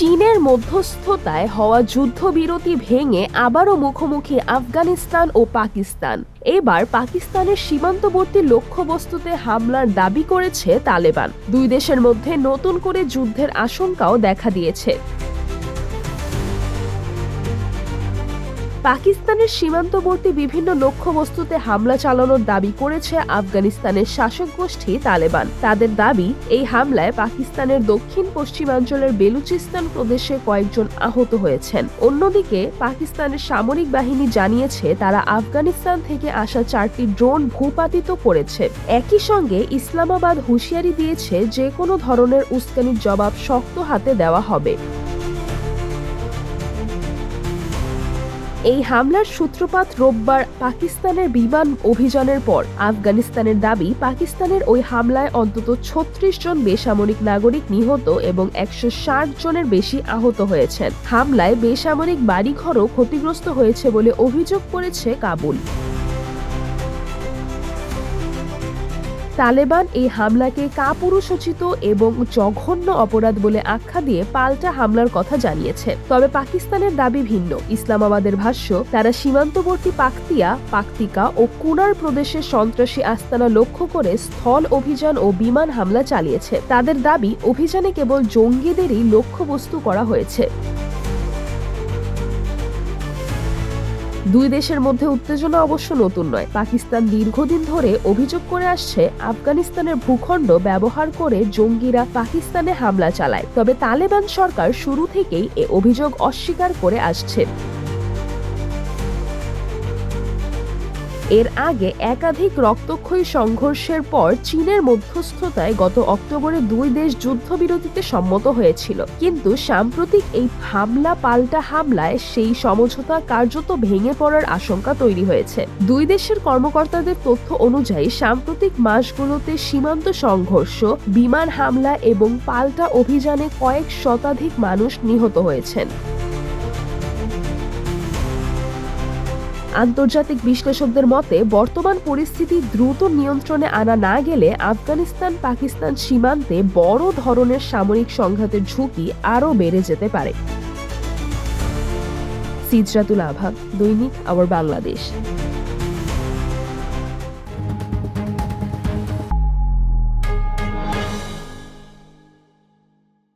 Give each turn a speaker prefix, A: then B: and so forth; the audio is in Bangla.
A: চীনের মধ্যস্থতায় হওয়া যুদ্ধবিরতি ভেঙে আবারও মুখোমুখি আফগানিস্তান ও পাকিস্তান। এবার পাকিস্তানের সীমান্তবর্তী লক্ষ্যবস্তুতে হামলার দাবি করেছে তালেবান। দুই দেশের মধ্যে নতুন করে যুদ্ধের আশঙ্কাও দেখা দিয়েছে। পাকিস্তানের সীমান্তবর্তী বিভিন্ন লক্ষ্যবস্তুতে হামলা চালানোর দাবি করেছে আফগানিস্তানের শাসক গোষ্ঠী তালেবান। তাদের দাবি, এই হামলায় পাকিস্তানের দক্ষিণ পশ্চিমাঞ্চলের বেলুচিস্তান প্রদেশে কয়েকজন আহত হয়েছেন। অন্যদিকে পাকিস্তানের সামরিক বাহিনী জানিয়েছে তারা আফগানিস্তান থেকে আসা 4টি ড্রোন ভূপাতিত করেছে। একই সঙ্গে ইসলামাবাদ হুঁশিয়ারি দিয়েছে যে কোনো ধরনের উস্কানির জবাব শক্ত হাতে দেওয়া হবে। এই হামলার সূত্রপাত রোববার পাকিস্তানের বিমান অভিযানের পর। আফগানিস্তানের দাবি, পাকিস্তানের ওই হামলায় অন্তত 36 জন বেসামরিক নাগরিক নিহত এবং 160 জনের বেশি আহত হয়েছেন। হামলায় বেসামরিক বাড়িঘরও ক্ষতিগ্রস্ত হয়েছে বলে অভিযোগ করেছে কাবুল। তালেবান এই হামলাকে কাপুরুষোচিত এবং জঘন্য অপরাধ বলে আখ্যা দিয়ে পাল্টা হামলার কথা জানিয়েছে। তবে পাকিস্তানের দাবি ভিন্ন। ইসলামাবাদের ভাষ্য, তারা সীমান্তবর্তী পাকতিকা ও কুনার প্রদেশের সন্ত্রাসী আস্তানা লক্ষ্য করে স্থল অভিযান ও বিমান হামলা চালিয়েছে। তাদের দাবি, অভিযানে কেবল জঙ্গিদেরই লক্ষ্যবস্তু করা হয়েছে। দুই দেশের মধ্যে উত্তেজনা অবশ্য নতুন নয়। পাকিস্তান দীর্ঘদিন ধরে অভিযোগ করে আসছে আফগানিস্তানের ভূখণ্ড ব্যবহার করে জঙ্গিরা পাকিস্তানে হামলা চালায়। তবে তালেবান সরকার শুরু থেকেই এ অভিযোগ অস্বীকার করে আসছে। এর আগে একাধিক রক্তক্ষয়ী সংঘর্ষের পর চীনের মধ্যস্থতায় গত অক্টোবরে দুই দেশ যুদ্ধবিরতিতে সম্মত হয়েছিল। কিন্তু সাম্প্রতিক এই পাল্টা হামলায় সেই সমঝোতা কার্যত ভেঙে পড়ার আশঙ্কা তৈরি হয়েছে। দুই দেশের কর্মকর্তাদের তথ্য অনুযায়ী সাম্প্রতিক মাসগুলোতে সীমান্ত সংঘর্ষ, বিমান হামলা এবং পাল্টা অভিযানে কয়েক শতাধিক মানুষ নিহত হয়েছেন। আন্তর্জাতিক বিশ্লেষকদের মতে, বর্তমান পরিস্থিতি দ্রুত নিয়ন্ত্রণে আনা না গেলে আফগানিস্তান পাকিস্তান সীমান্তে বড় ধরনের সামরিক সংঘাতের ঝুঁকি আরও বেড়ে যেতে পারে। সিজরাতুল আভা, দৈনিক আওয়ার বাংলাদেশ।